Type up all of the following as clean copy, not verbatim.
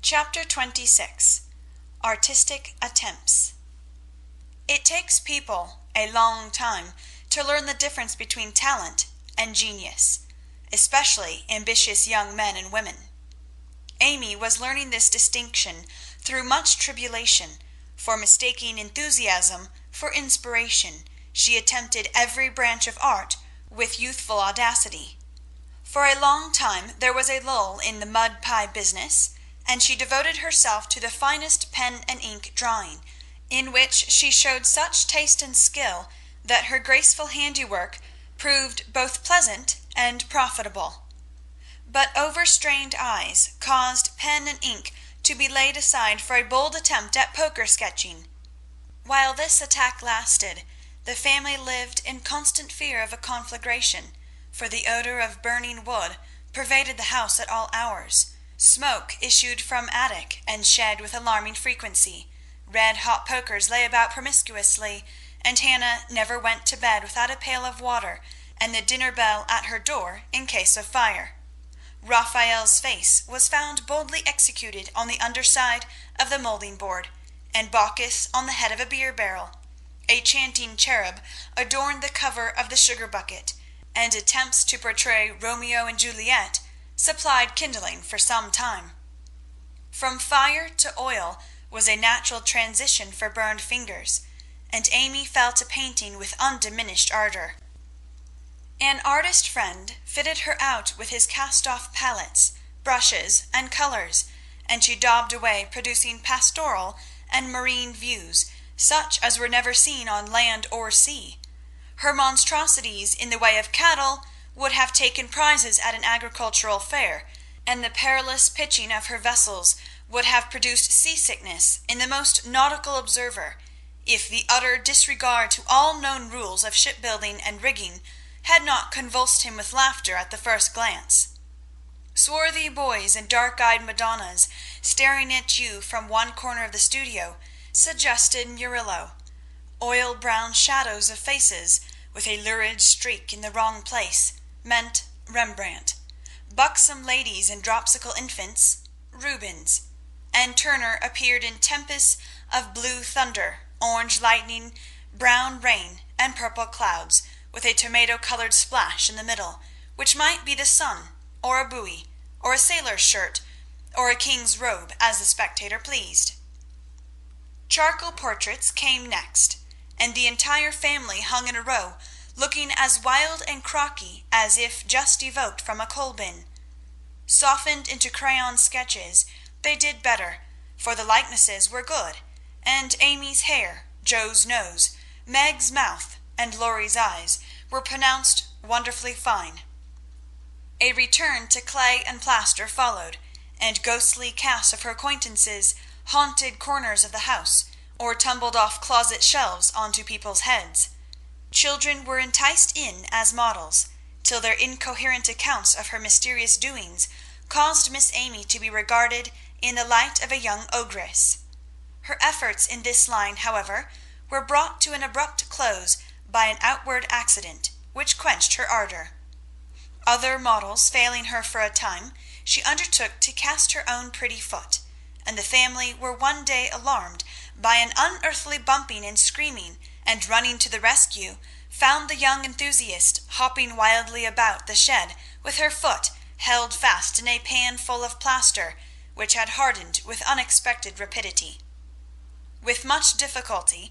Chapter 26. Artistic Attempts. It takes people a long time to learn the difference between talent and genius, especially ambitious young men and women. Amy was learning this distinction through much tribulation, for mistaking enthusiasm for inspiration, she attempted every branch of art with youthful audacity. For a long time there was a lull in the mud pie business, and she devoted herself to the finest pen and ink drawing, in which she showed such taste and skill that her graceful handiwork proved both pleasant and profitable. But overstrained eyes caused pen and ink to be laid aside for a bold attempt at poker sketching. While this attack lasted, the family lived in constant fear of a conflagration, for the odor of burning wood pervaded the house at all hours. Smoke issued from attic and shed with alarming frequency. Red-hot pokers lay about promiscuously, and Hannah never went to bed without a pail of water and the dinner bell at her door in case of fire. Raphael's face was found boldly executed on the underside of the moulding board, and Bacchus on the head of a beer barrel. A chanting cherub adorned the cover of the sugar bucket, and attempts to portray Romeo and Juliet supplied kindling for some time. From fire to oil was a natural transition for burned fingers, and Amy fell to painting with undiminished ardor. An artist friend fitted her out with his cast-off palettes, brushes, and colours, and she daubed away, producing pastoral and marine views, such as were never seen on land or sea. Her monstrosities in the way of cattle would have taken prizes at an agricultural fair, and the perilous pitching of her vessels would have produced seasickness in the most nautical observer, if the utter disregard to all known rules of shipbuilding and rigging had not convulsed him with laughter at the first glance. Swarthy boys and dark-eyed Madonnas staring at you from one corner of the studio suggested Murillo. Oil-brown shadows of faces with a lurid streak in the wrong place meant Rembrandt. Buxom ladies and dropsical infants, Rubens. And Turner appeared in tempests of blue thunder, orange lightning, brown rain, and purple clouds, with a tomato-colored splash in the middle, which might be the sun, or a buoy, or a sailor's shirt, or a king's robe, as the spectator pleased. Charcoal portraits came next, and the entire family hung in a row, looking as wild and crocky as if just evoked from a coal-bin. Softened into crayon sketches, they did better, for the likenesses were good, and Amy's hair, Joe's nose, Meg's mouth, and Laurie's eyes were pronounced wonderfully fine. A return to clay and plaster followed, and ghostly casts of her acquaintances haunted corners of the house, or tumbled off closet shelves onto people's heads. Children were enticed in as models, till their incoherent accounts of her mysterious doings caused Miss Amy to be regarded in the light of a young ogress. Her efforts in this line, however, were brought to an abrupt close by an outward accident, which quenched her ardor. Other models failing her for a time, she undertook to cast her own pretty foot, and the family were one day alarmed by an unearthly bumping and screaming, and running to the rescue, found the young enthusiast hopping wildly about the shed with her foot held fast in a pan full of plaster, which had hardened with unexpected rapidity. With much difficulty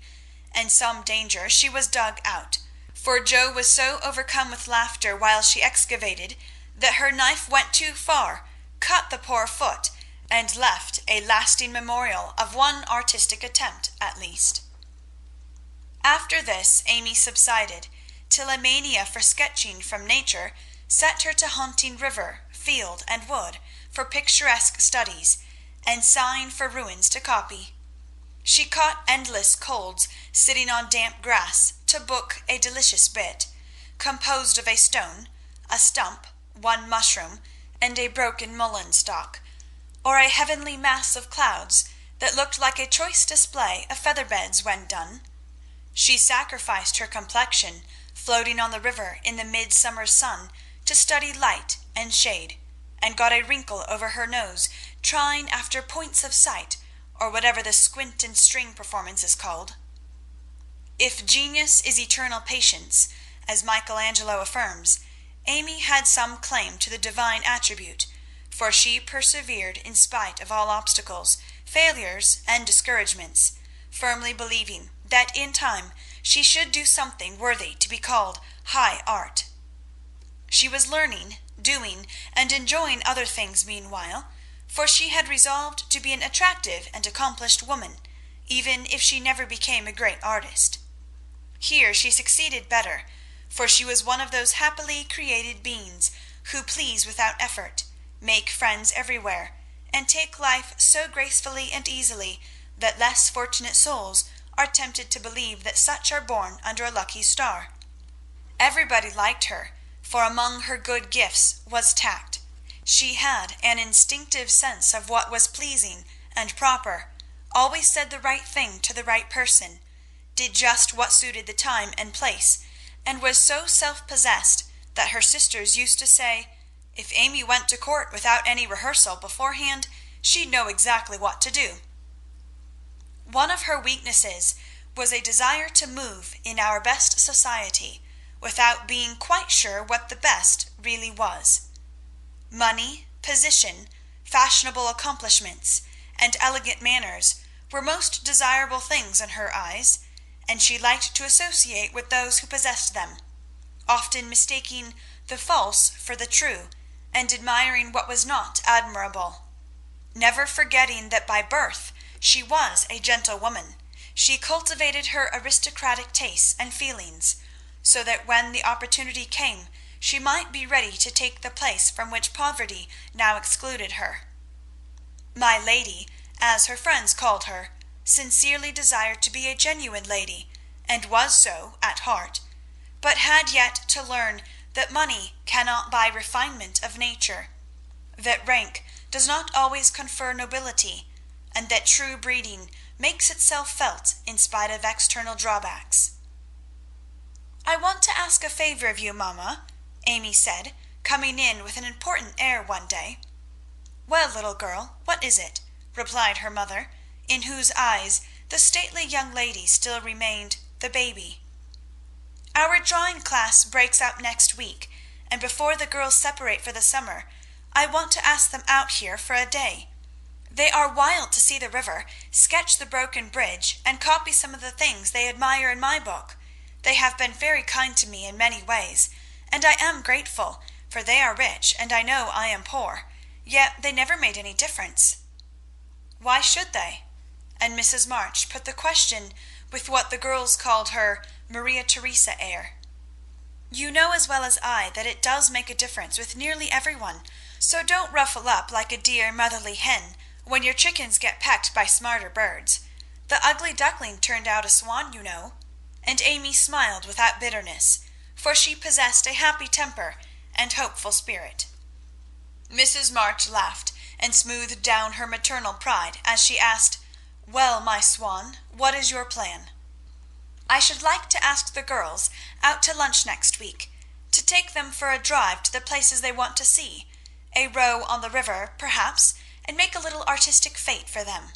and some danger she was dug out, for Joe was so overcome with laughter while she excavated that her knife went too far, cut the poor foot, and left a lasting memorial of one artistic attempt at least. After this Amy subsided, till a mania for sketching from nature set her to haunting river, field, and wood for picturesque studies, and sighing for ruins to copy. She caught endless colds sitting on damp grass to book a delicious bit, composed of a stone, a stump, one mushroom, and a broken mullein stalk, or a heavenly mass of clouds that looked like a choice display of feather beds when done. She sacrificed her complexion, floating on the river in the midsummer sun, to study light and shade, and got a wrinkle over her nose trying after points of sight, or whatever the squint and string performance is called. If genius is eternal patience, as Michelangelo affirms, Amy had some claim to the divine attribute, for she persevered in spite of all obstacles, failures, and discouragements, firmly believing that in time she should do something worthy to be called high art. She was learning, doing, and enjoying other things meanwhile, for she had resolved to be an attractive and accomplished woman, even if she never became a great artist. Here she succeeded better, for she was one of those happily created beings who please without effort, make friends everywhere, and take life so gracefully and easily that less fortunate souls are tempted to believe that such are born under a lucky star. Everybody liked her, for among her good gifts was tact. She had an instinctive sense of what was pleasing and proper, always said the right thing to the right person, did just what suited the time and place, and was so self-possessed that her sisters used to say, if Amy went to court without any rehearsal beforehand, she'd know exactly what to do. One of her weaknesses was a desire to move in our best society, without being quite sure what the best really was. Money, position, fashionable accomplishments, and elegant manners were most desirable things in her eyes, and she liked to associate with those who possessed them, often mistaking the false for the true, and admiring what was not admirable. Never forgetting that by birth she was a gentlewoman, she cultivated her aristocratic tastes and feelings, so that when the opportunity came she might be ready to take the place from which poverty now excluded her. My lady, as her friends called her, sincerely desired to be a genuine lady, and was so at heart, but had yet to learn that money cannot buy refinement of nature, that rank does not always confer nobility, and that true breeding makes itself felt in spite of external drawbacks. "I want to ask a favor of you, mamma," Amy said, coming in with an important air one day. "Well, little girl, what is it?" replied her mother, in whose eyes the stately young lady still remained the baby. "Our drawing class breaks up next week, and before the girls separate for the summer, I want to ask them out here for a day. They are wild to see the river, sketch the broken bridge, and copy some of the things they admire in my book. They have been very kind to me in many ways, and I am grateful, for they are rich, and I know I am poor, yet they never made any difference." "Why should they?" And Mrs. March put the question with what the girls called her Maria Theresa air. "You know as well as I that it does make a difference with nearly everyone, so don't ruffle up like a dear motherly hen when your chickens get pecked by smarter birds. The ugly duckling turned out a swan, you know." And Amy smiled without bitterness, for she possessed a happy temper and hopeful spirit. Mrs. March laughed and smoothed down her maternal pride as she asked, "Well, my swan, what is your plan?" "I should like to ask the girls out to lunch next week, to take them for a drive to the places they want to see, a row on the river, perhaps, and make a little artistic fete for them."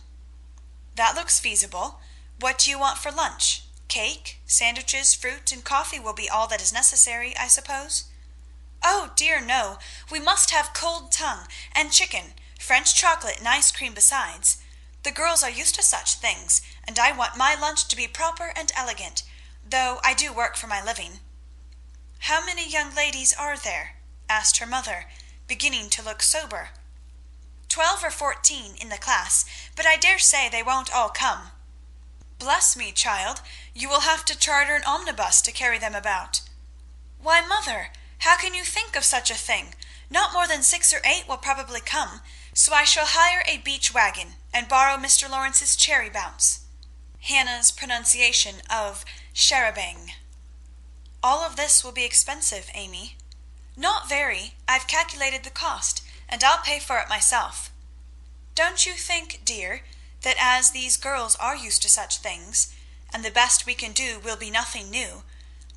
"That looks feasible. What do you want for lunch? Cake, sandwiches, fruit, and coffee will be all that is necessary, I suppose?" "Oh, dear, no. We must have cold tongue and chicken, French chocolate and ice cream besides. The girls are used to such things, and I want my lunch to be proper and elegant, though I do work for my living." "How many young ladies are there?" asked her mother, beginning to look sober. 12 or 14 in the class, but I dare say they won't all come." "Bless me, child, you will have to charter an omnibus to carry them about." "Why, mother, how can you think of such a thing? Not more than 6 or 8 will probably come, so I shall hire a beach wagon and borrow Mr. Lawrence's cherry bounce." Hannah's pronunciation of charabanc. "All of this will be expensive, Amy." "Not very. I've calculated the cost, and I'll pay for it myself." "Don't you think, dear, that as these girls are used to such things, and the best we can do will be nothing new,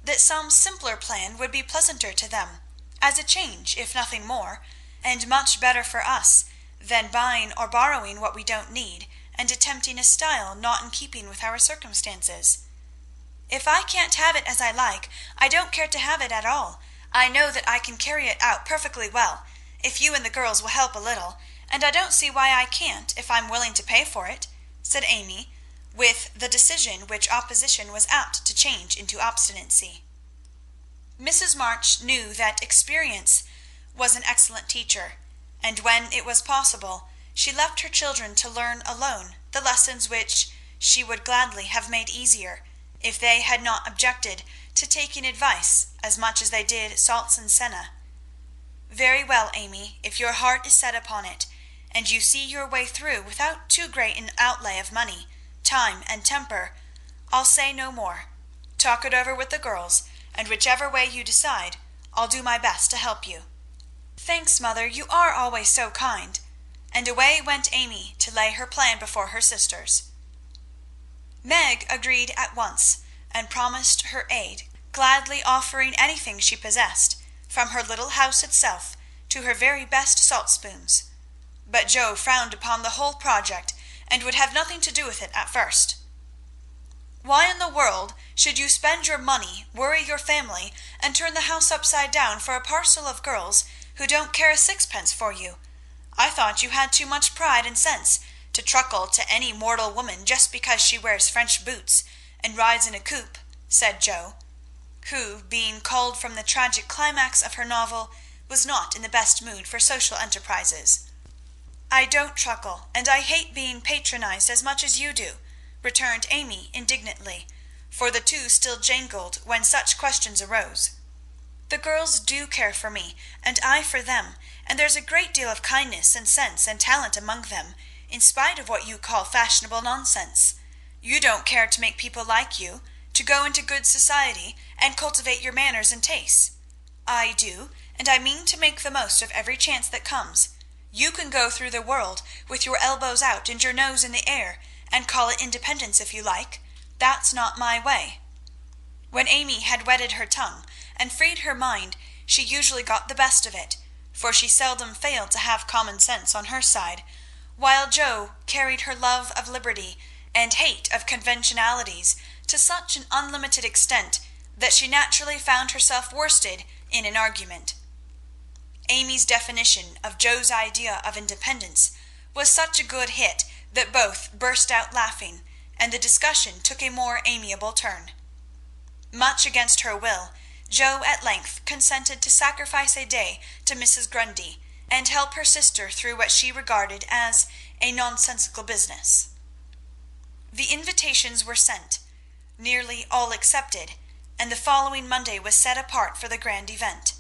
that some simpler plan would be pleasanter to them, as a change, if nothing more, and much better for us, than buying or borrowing what we don't need, and attempting a style not in keeping with our circumstances. If I can't have it as I like, I don't care to have it at all. I know that I can carry it out perfectly well, if you and the girls will help a little, and I don't see why I can't if I'm willing to pay for it," said Amy, with the decision which opposition was apt to change into obstinacy. Mrs. March knew that experience was an excellent teacher, and when it was possible, she left her children to learn alone the lessons which she would gladly have made easier, if they had not objected to taking advice as much as they did salts and senna. "Very well, Amy, if your heart is set upon it, and you see your way through without too great an outlay of money, time, and temper, I'll say no more. Talk it over with the girls, and whichever way you decide, I'll do my best to help you." "Thanks, mother, you are always so kind." And away went Amy to lay her plan before her sisters. Meg agreed at once, and promised her aid, gladly offering anything she possessed, from her little house itself to her very best saltspoons. But Joe frowned upon the whole project, and would have nothing to do with it at first. "Why in the world should you spend your money, worry your family, and turn the house upside down for a parcel of girls who don't care a sixpence for you? I thought you had too much pride and sense to truckle to any mortal woman just because she wears French boots and rides in a coupe," said Joe, who, being called from the tragic climax of her novel, was not in the best mood for social enterprises. "I don't truckle, and I hate being patronized as much as you do," returned Amy indignantly, for the two still jangled when such questions arose. "The girls do care for me, and I for them, and there's a great deal of kindness and sense and talent among them, in spite of what you call fashionable nonsense. You don't care to make people like you, to go into good society and cultivate your manners and tastes. I do, and I mean to make the most of every chance that comes. You can go through the world with your elbows out and your nose in the air, and call it independence if you like. That's not my way." When Amy had wetted her tongue and freed her mind, she usually got the best of it, for she seldom failed to have common sense on her side, while Joe carried her love of liberty and hate of conventionalities to such an unlimited extent that she naturally found herself worsted in an argument. Amy's definition of Joe's idea of independence was such a good hit that both burst out laughing, and the discussion took a more amiable turn. Much against her will, Joe at length consented to sacrifice a day to Mrs. Grundy, and help her sister through what she regarded as a nonsensical business. The invitations were sent, nearly all accepted, and the following Monday was set apart for the grand event.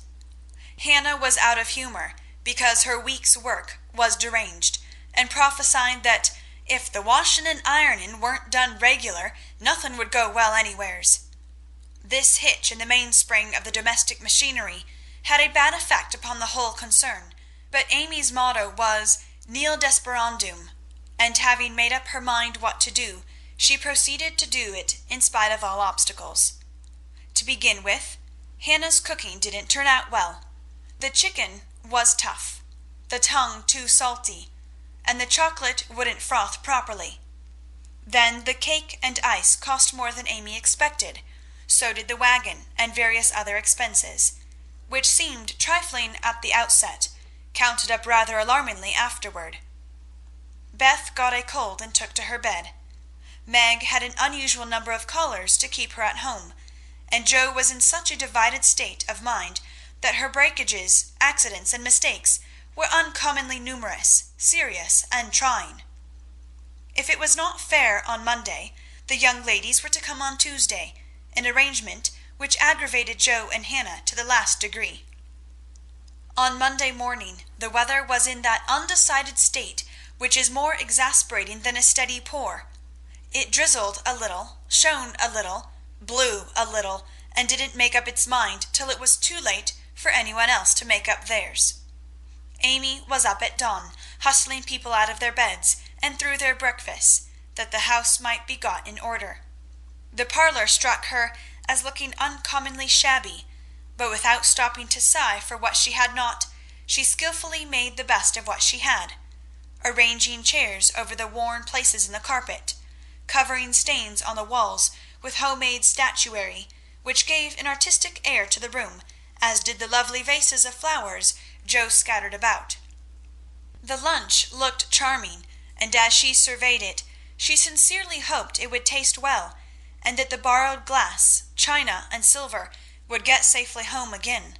Hannah was out of humour, because her week's work was deranged, and prophesied that if the washing and ironing weren't done regular, nothing would go well anywheres. This hitch in the mainspring of the domestic machinery had a bad effect upon the whole concern, but Amy's motto was nil desperandum, and having made up her mind what to do, she proceeded to do it in spite of all obstacles. To begin with, Hannah's cooking didn't turn out well. The chicken was tough, the tongue too salty, and the chocolate wouldn't froth properly. Then the cake and ice cost more than Amy expected, so did the wagon and various other expenses, which seemed trifling at the outset, counted up rather alarmingly afterward. Beth got a cold and took to her bed. Meg had an unusual number of callers to keep her at home, and Joe was in such a divided state of mind that her breakages, accidents, and mistakes were uncommonly numerous, serious, and trying. If it was not fair on Monday, the young ladies were to come on Tuesday, an arrangement which aggravated Joe and Hannah to the last degree. On Monday morning the weather was in that undecided state which is more exasperating than a steady pour. It drizzled a little, shone a little, blew a little, and didn't make up its mind till it was too late for anyone else to make up theirs. Amy was up at dawn, hustling people out of their beds and through their breakfasts, that the house might be got in order. The parlour struck her as looking uncommonly shabby, but without stopping to sigh for what she had not, she skilfully made the best of what she had. arranging chairs over the worn places in the carpet, covering stains on the walls with homemade statuary, which gave an artistic air to the room, as did the lovely vases of flowers Jo scattered about. The lunch looked charming, and as she surveyed it, she sincerely hoped it would taste well, and that the borrowed glass, china, and silver would get safely home again.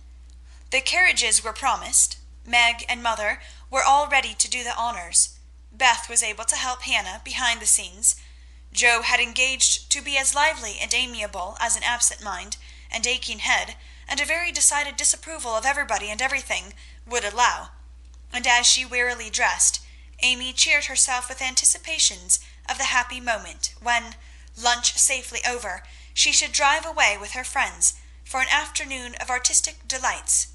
The carriages were promised. Meg and mother were all ready to do the honors. Beth was able to help Hannah behind the scenes. Jo had engaged to be as lively and amiable as an absent mind and aching head, and a very decided disapproval of everybody and everything, would allow. And as she wearily dressed, Amy cheered herself with anticipations of the happy moment when, lunch safely over, she should drive away with her friends for an afternoon of artistic delights,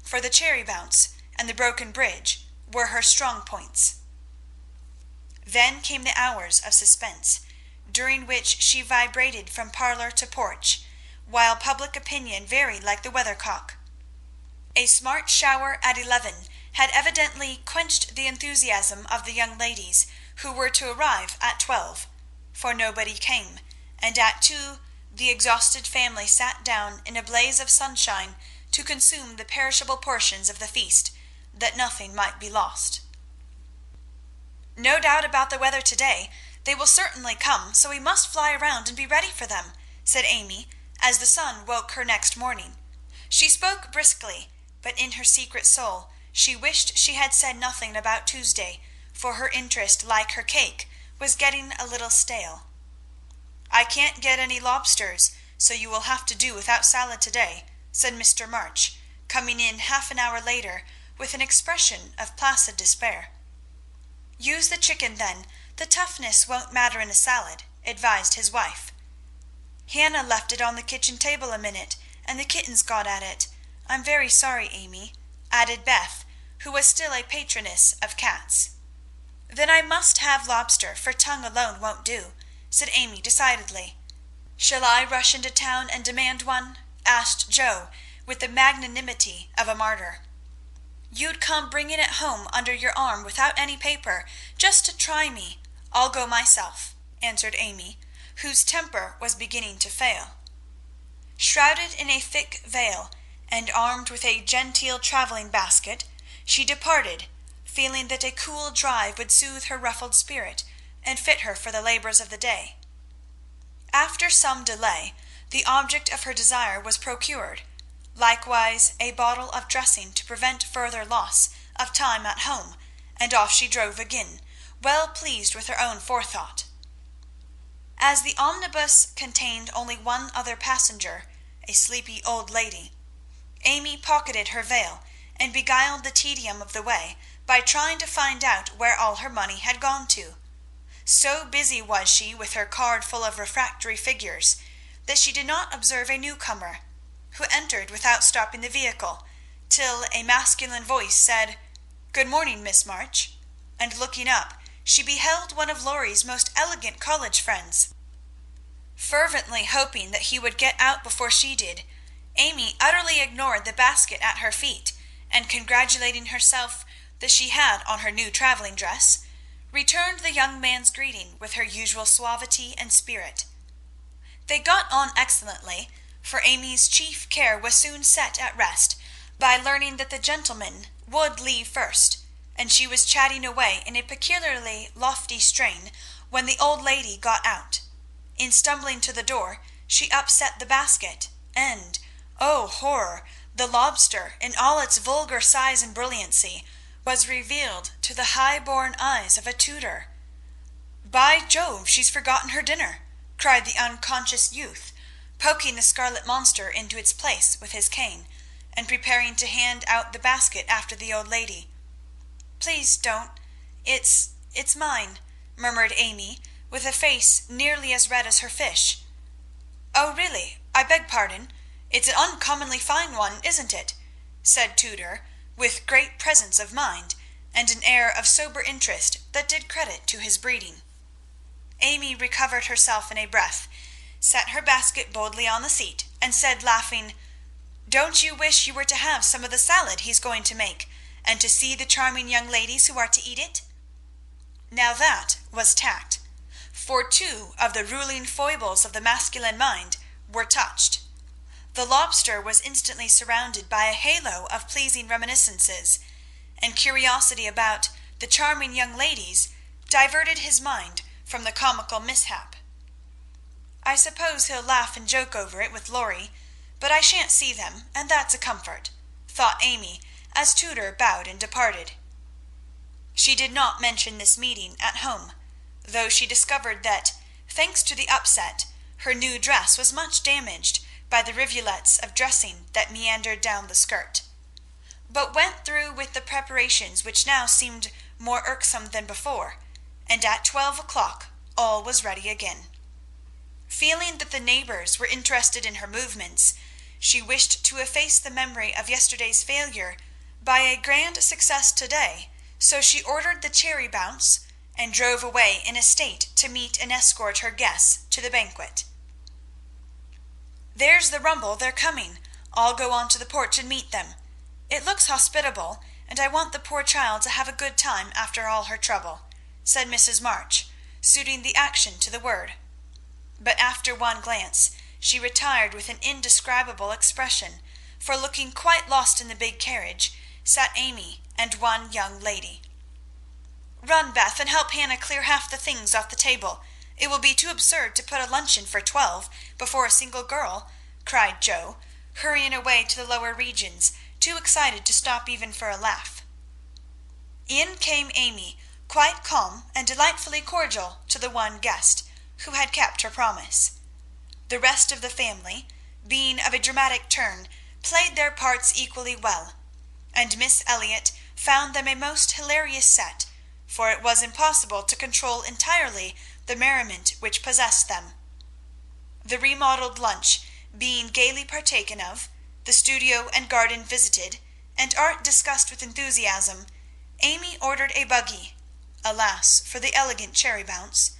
for the cherry bounce and the broken bridge were her strong points. Then came the hours of suspense, during which she vibrated from parlour to porch, while public opinion varied like the weathercock. A smart shower at 11 had evidently quenched the enthusiasm of the young ladies who were to arrive at 12, for nobody came, and at 2 the exhausted family sat down in a blaze of sunshine to consume the perishable portions of the feast, that nothing might be lost. "No doubt about the weather today. They will certainly come, so we must fly around and be ready for them," said Amy, as the sun woke her next morning. She spoke briskly, but in her secret soul she wished she had said nothing about Tuesday, for her interest, like her cake, was getting a little stale. "I can't get any lobsters, so you will have to do without salad today," said Mr. March, coming in half an hour later with an expression of placid despair. "Use the chicken, then. The toughness won't matter in a salad," advised his wife. "Hannah left it on the kitchen table a minute, and the kittens got at it. I'm very sorry, Amy," added Beth, who was still a patroness of cats. "Then I must have lobster, for tongue alone won't do," said Amy decidedly. "Shall I rush into town and demand one?" asked Jo, with the magnanimity of a martyr. "You'd come bringing it home under your arm without any paper, just to try me. I'll go myself," answered Amy, whose temper was beginning to fail. Shrouded in a thick veil, and armed with a genteel travelling basket, she departed, feeling that a cool drive would soothe her ruffled spirit and fit her for the labours of the day. After some delay, the object of her desire was procured, likewise a bottle of dressing to prevent further loss of time at home, and off she drove again, well pleased with her own forethought. As the omnibus contained only one other passenger, a sleepy old lady, Amy pocketed her veil, and beguiled the tedium of the way by trying to find out where all her money had gone to. So busy was she with her card full of refractory figures, that she did not observe a newcomer, who entered without stopping the vehicle, till a masculine voice said, "Good morning, Miss March," and looking up, she beheld one of Laurie's most elegant college friends. Fervently hoping that he would get out before she did, Amy utterly ignored the basket at her feet, and congratulating herself that she had on her new travelling dress, returned the young man's greeting with her usual suavity and spirit. They got on excellently, for Amy's chief care was soon set at rest by learning that the gentleman would leave first, and she was chatting away in a peculiarly lofty strain when the old lady got out. In stumbling to the door, she upset the basket, and, oh horror, the lobster, in all its vulgar size and brilliancy, was revealed to the high-born eyes of a tutor. "By Jove, she's forgotten her dinner!" cried the unconscious youth, poking the scarlet monster into its place with his cane, and preparing to hand out the basket after the old lady. "Please don't. It's mine," murmured Amy, with a face nearly as red as her fish. "Oh, really? I beg pardon. It's an uncommonly fine one, isn't it?" said Tudor, with great presence of mind, and an air of sober interest that did credit to his breeding. Amy recovered herself in a breath, set her basket boldly on the seat, and said, laughing, "Don't you wish you were to have some of the salad he's going to make, and to see the charming young ladies who are to eat it?" Now that was tact, for two of the ruling foibles of the masculine mind were touched. The lobster was instantly surrounded by a halo of pleasing reminiscences, and curiosity about the charming young ladies diverted his mind from the comical mishap. "I suppose he'll laugh and joke over it with Laurie, but I shan't see them, and that's a comfort," thought Amy, as Tudor bowed and departed. She did not mention this meeting at home, though she discovered that, thanks to the upset, her new dress was much damaged by the rivulets of dressing that meandered down the skirt, but went through with the preparations which now seemed more irksome than before, and at 12 o'clock all was ready again. Feeling that the neighbours were interested in her movements, she wished to efface the memory of yesterday's failure by a grand success today, so she ordered the cherry bounce and drove away in a state to meet and escort her guests to the banquet. "There's the rumble, they're coming. I'll go on to the porch and meet them. It looks hospitable, and I want the poor child to have a good time after all her trouble," said Mrs. March, suiting the action to the word. But after one glance, she retired with an indescribable expression, for looking quite lost in the big carriage sat Amy and one young lady. "Run, Beth, and help Hannah clear half the things off the table. It will be too absurd to put a luncheon for 12 before a single girl," cried Joe, hurrying away to the lower regions, too excited to stop even for a laugh. In came Amy, quite calm and delightfully cordial to the one guest who had kept her promise. The rest of the family, being of a dramatic turn, played their parts equally well, and Miss Elliot found them a most hilarious set, for it was impossible to control entirely the merriment which possessed them. The remodelled lunch being gaily partaken of, the studio and garden visited, and art discussed with enthusiasm, Amy ordered a buggy, alas for the elegant cherry bounce,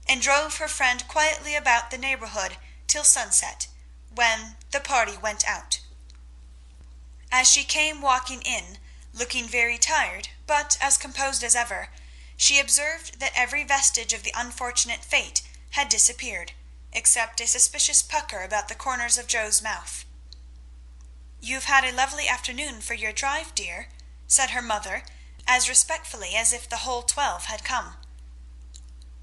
and drove her friend quietly about the neighbourhood till sunset, when the party went out. As she came walking in, looking very tired, but as composed as ever, she observed that every vestige of the unfortunate fate had disappeared, except a suspicious pucker about the corners of Joe's mouth. "You've had a lovely afternoon for your drive, dear," said her mother, as respectfully as if the whole 12 had come.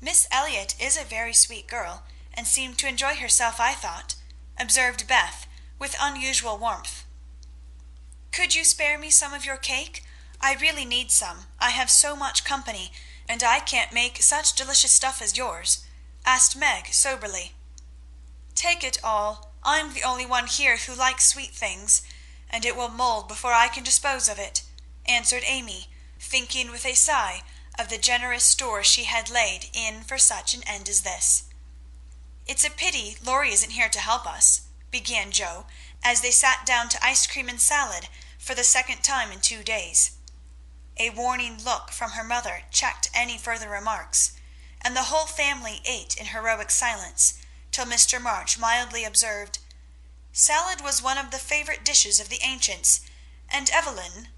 "Miss Elliot is a very sweet girl, and seemed to enjoy herself, I thought," observed Beth, with unusual warmth. "Could you spare me some of your cake? I really need some. I have so much company, and I can't make such delicious stuff as yours," asked Meg soberly. "Take it all. I'm the only one here who likes sweet things, and it will mould before I can dispose of it," answered Amy, thinking with a sigh of the generous store she had laid in for such an end as this. "It's a pity Laurie isn't here to help us," began Joe, as they sat down to ice cream and salad for the second time in 2 days. A warning look from her mother checked any further remarks, and the whole family ate in heroic silence, till Mr. March mildly observed, "Salad was one of the favourite dishes of the ancients, and Evelyn—"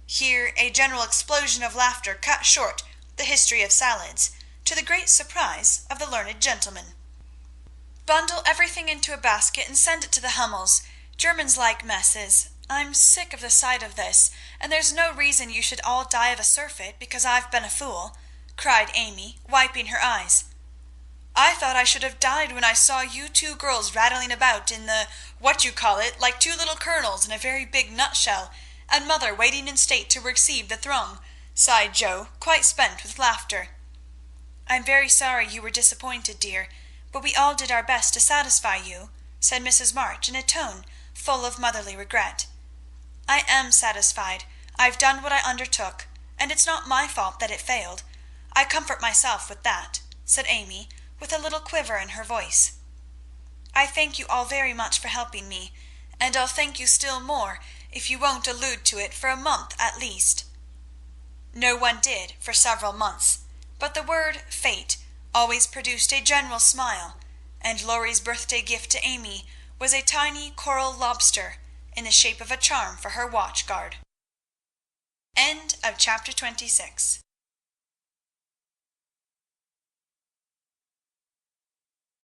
Here a general explosion of laughter cut short the history of salads, to the great surprise of the learned gentleman. "Bundle everything into a basket and send it to the Hummels. Germans like messes. I'm sick of the sight of this, and there's no reason you should all die of a surfeit because I've been a fool," cried Amy, wiping her eyes. "I thought I should have died when I saw you two girls rattling about in the what-you-call-it like two little kernels in a very big nutshell, and mother waiting in state to receive the throng," sighed Joe, quite spent with laughter. "I'm very sorry you were disappointed, dear, but we all did our best to satisfy you," said Mrs. March in a tone full of motherly regret. "I am satisfied. I've done what I undertook, and it's not my fault that it failed. I comfort myself with that," said Amy, with a little quiver in her voice. "I thank you all very much for helping me, and I'll thank you still more if you won't allude to it for a month at least." No one did for several months, but the word fate always produced a general smile, and Laurie's birthday gift to Amy was a tiny coral lobster in the shape of a charm for her watch guard. End of chapter 26.